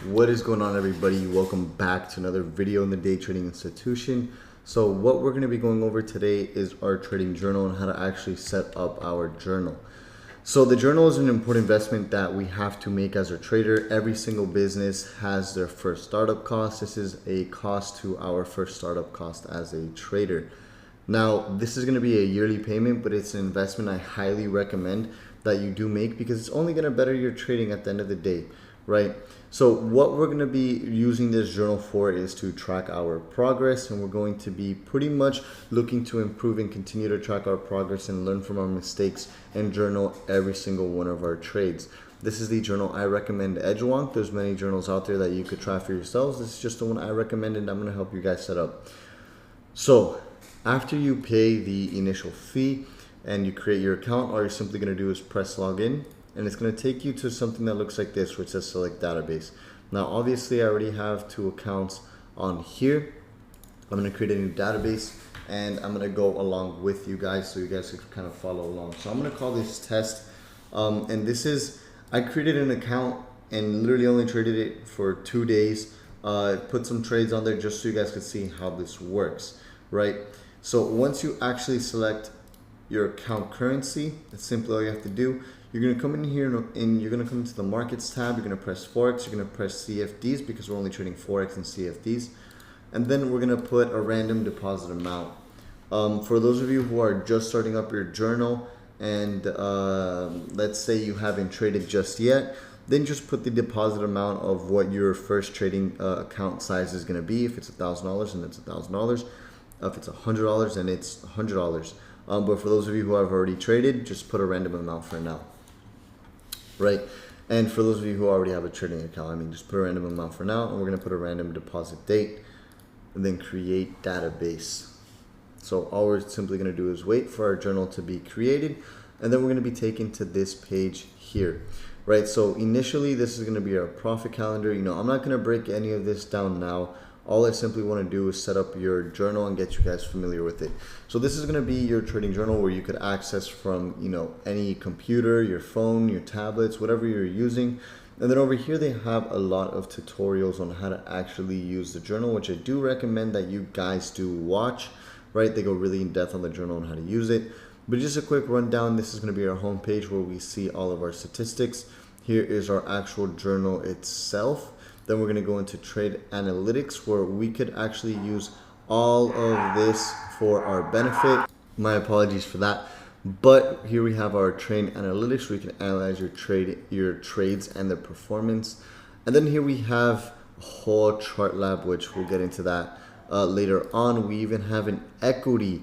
What is going on, everybody? Welcome back to another video in the Day Trading Institution. So what we're going to be going over today is our trading journal and how to actually set up our journal. So the journal is an important investment that we have to make as a trader. Every single business has their first startup cost. This is a cost to our first startup cost as a trader. Now, this is going to be a yearly payment, but it's an investment I highly recommend that you do make because it's only going to better your trading at the end of the day, right? So what we're going to be using this journal for is to track our progress, and we're going to be pretty much looking to improve and continue to track our progress and learn from our mistakes and journal every single one of our trades. This is the journal I recommend Edgewonk. There's many journals out there that you could try for yourselves. This is just the one I recommend, and I'm going to help you guys set up. So after you pay the initial fee and you create your account, all you're simply going to do is press login. And it's going to take you to something that looks like this, which says select database. Now, obviously, I already have 2 accounts on here. I'm going to create a new database, and I'm going to go along with you guys so you guys can kind of follow along. So I'm going to call this test. And this is, I created an account and literally only traded it for 2 days. Put some trades on there just so you guys can see how this works, right? So once you actually select your account currency, it's simply all you have to do. You're going to come in here and you're going to come into the markets tab. You're going to press Forex. You're going to press CFDs because we're only trading Forex and CFDs. And then we're going to put a random deposit amount. For those of you who are just starting up your journal and let's say you haven't traded just yet, then just put the deposit amount of what your first trading account size is going to be. If it's $1,000, then it's $1,000. If it's $100, then it's $100. But for those of you who have already traded, just put a random amount for now. Right, and for those of you who already have a trading account, just put a random amount for now, and we're going to put a random deposit date, and then create database. So all we're simply going to do is wait for our journal to be created, and then we're going to be taken to this page here, right? So initially, this is going to be our profit calendar. I'm not going to break any of this down now. All I simply want to do is set up your journal and get you guys familiar with it. So this is going to be your trading journal where you could access from, any computer, your phone, your tablets, whatever you're using. And then over here, they have a lot of tutorials on how to actually use the journal, which I do recommend that you guys do watch, right? They go really in depth on the journal and how to use it. But just a quick rundown, this is going to be our home page where we see all of our statistics. Here is our actual journal itself. Then we're going to go into trade analytics where we could actually use all of this for our benefit. My apologies for that. But here we have our trade analytics where you can analyze your trades and their performance. And then here we have a whole chart lab, which we'll get into that later on. We even have an equity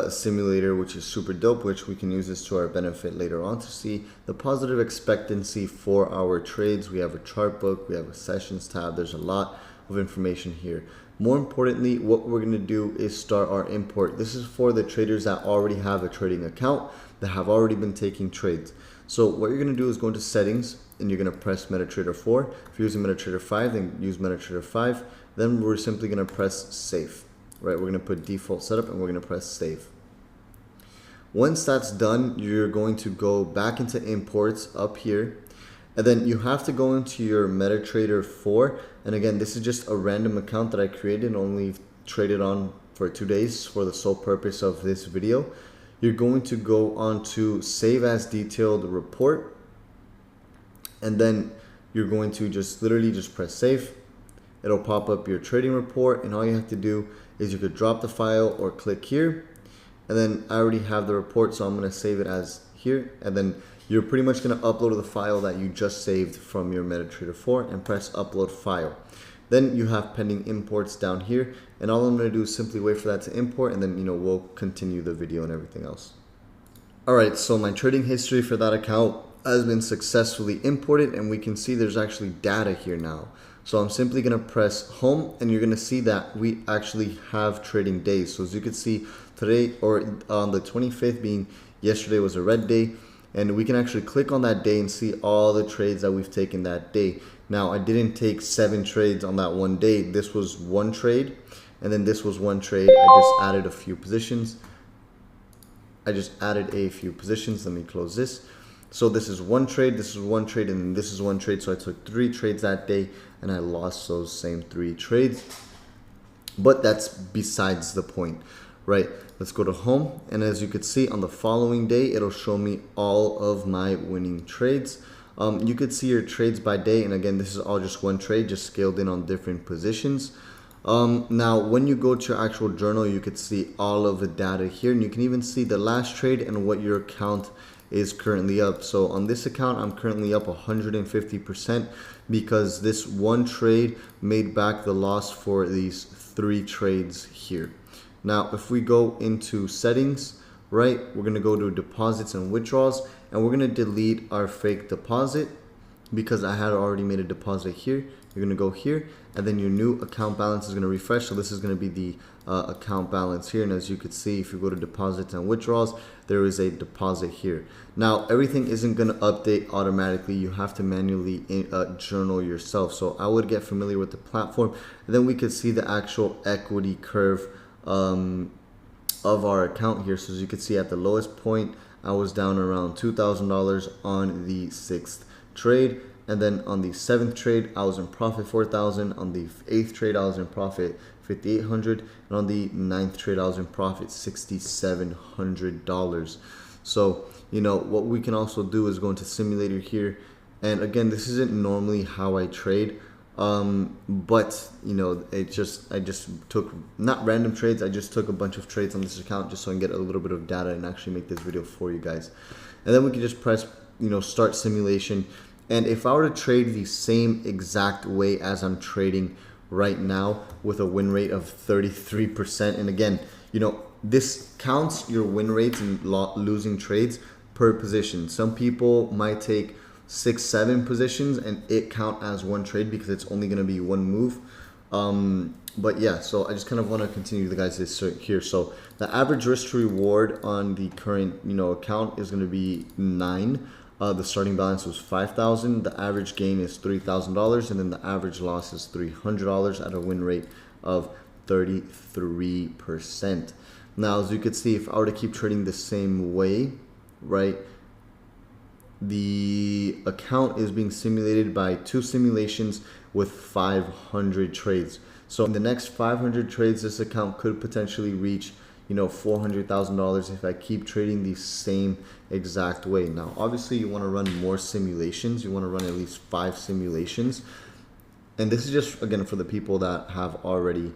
simulator, which is super dope, which we can use this to our benefit later on to see the positive expectancy for our trades. We have a chart book, we have a sessions tab. There's a lot of information here. More importantly, what we're going to do is start our import. This is for the traders that already have a trading account that have already been taking trades. So what you're going to do is go into settings and you're going to press MetaTrader 4. If you're using MetaTrader 5, then use MetaTrader 5. Then we're simply going to press save. Right, we're going to put default setup and we're going to press save. Once that's done, you're going to go back into imports up here, and then you have to go into your MetaTrader 4. And again, this is just a random account that I created and only traded on for 2 days for the sole purpose of this video. You're going to go on to save as detailed report, and then you're going to literally just press save. It'll pop up your trading report, and all you have to do is you could drop the file or click here, and then I already have the report, so I'm going to save it as here, and then you're pretty much going to upload the file that you just saved from your MetaTrader 4 and press upload file. Then you have pending imports down here, and all I'm going to do is simply wait for that to import, and then we'll continue the video and everything else. Alright, so my trading history for that account has been successfully imported, and we can see there's actually data here now. So I'm simply going to press home, and you're going to see that we actually have trading days. So as you can see today, or on the 25th being yesterday, was a red day, and we can actually click on that day and see all the trades that we've taken that day. Now I didn't take 7 trades on that one day. This was 1 trade, and then this was 1 trade. I just added a few positions. Let me close this. So this is one trade, this is one trade, and this is one trade. So I took 3 trades that day and I lost those same 3 trades. But that's besides the point, right? Let's go to home, and as you could see on the following day, it'll show me all of my winning trades. You could see your trades by day, and again, this is all just one trade, just scaled in on different positions. Now, when you go to your actual journal, you could see all of the data here, and you can even see the last trade and what your account is currently up. So on this account, I'm currently up 150% because this one trade made back the loss for these 3 trades here. Now, if we go into settings, right, we're going to go to deposits and withdrawals, and we're going to delete our fake deposit because I had already made a deposit here. You're going to go here, and then your new account balance is going to refresh. So this is going to be the account balance here. And as you can see, if you go to deposits and withdrawals, there is a deposit here. Now, everything isn't going to update automatically. You have to manually journal yourself. So I would get familiar with the platform, and then we could see the actual equity curve of our account here. So as you can see, at the lowest point, I was down around $2,000 on the 6th trade. And then on the 7th trade, I was in profit 4,000. On the 8th trade, I was in profit 5,800. And on the 9th trade, I was in profit $6,700. So, you know, what we can also do is go into simulator here. And again, this isn't normally how I trade. But you know, I just took not random trades. I just took a bunch of trades on this account just so I can get a little bit of data and actually make this video for you guys. And then we can just press, you know, start simulation. And if I were to trade the same exact way as I'm trading right now with a win rate of 33%, and again, you know, this counts your win rates and losing trades per position. Some people might take 6, 7 positions and it count as one trade because it's only going to be one move. But yeah, so I just kind of want to continue the guys this here. So the average risk to reward on the current, you know, account is going to be 9. The starting balance was 5,000. The average gain is $3,000, and then the average loss is $300 at a win rate of 33%. Now, as you can see, if I were to keep trading the same way, right, the account is being simulated by 2 simulations with 500 trades. So in the next 500 trades, this account could potentially reach, you know, $400,000 if I keep trading the same exact way. Now, obviously, you want to run more simulations. You want to run at least 5 simulations. And this is just, again, for the people that have already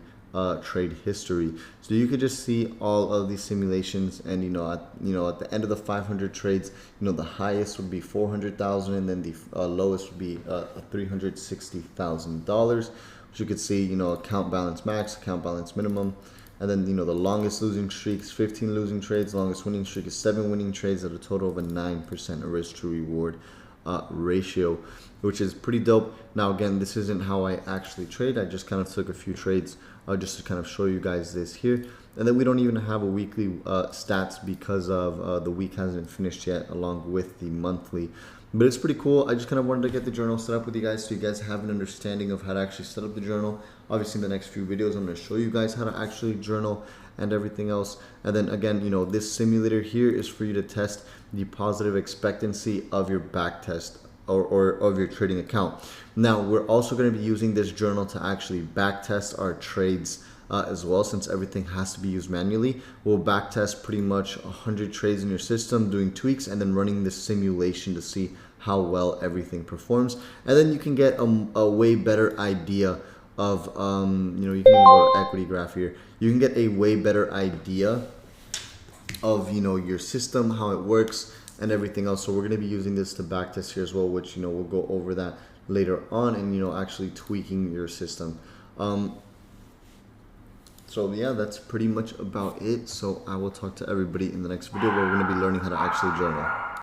trade history. So you could just see all of these simulations, and at the end of the 500 trades, you know, the highest would be 400,000, and then the lowest would be $360,000. Which you could see, you know, account balance max, account balance minimum. And then, you know, the longest losing streak is 15 losing trades. Longest winning streak is 7 winning trades at a total of a 9% risk to reward ratio, which is pretty dope. Now, again, this isn't how I actually trade. I just kind of took a few trades just to kind of show you guys this here. And then we don't even have a weekly stats because of the week hasn't finished yet, along with the monthly. But it's pretty cool. I just kind of wanted to get the journal set up with you guys so you guys have an understanding of how to actually set up the journal. Obviously, in the next few videos, I'm going to show you guys how to actually journal and everything else. And then again, you know, this simulator here is for you to test the positive expectancy of your back test or of your trading account. Now, we're also going to be using this journal to actually back test our trades as well, since everything has to be used manually. We'll back test pretty much 100 trades in your system, doing tweaks and then running this simulation to see how well everything performs. And then you can get a way better idea of, you know, you can even go to equity graph here. You can get a way better idea of, you know, your system, how it works and everything else. So we're going to be using this to back test here as well, which, you know, we'll go over that later on, and, you know, actually tweaking your system. So yeah, that's pretty much about it. So I will talk to everybody in the next video where we're going to be learning how to actually journal.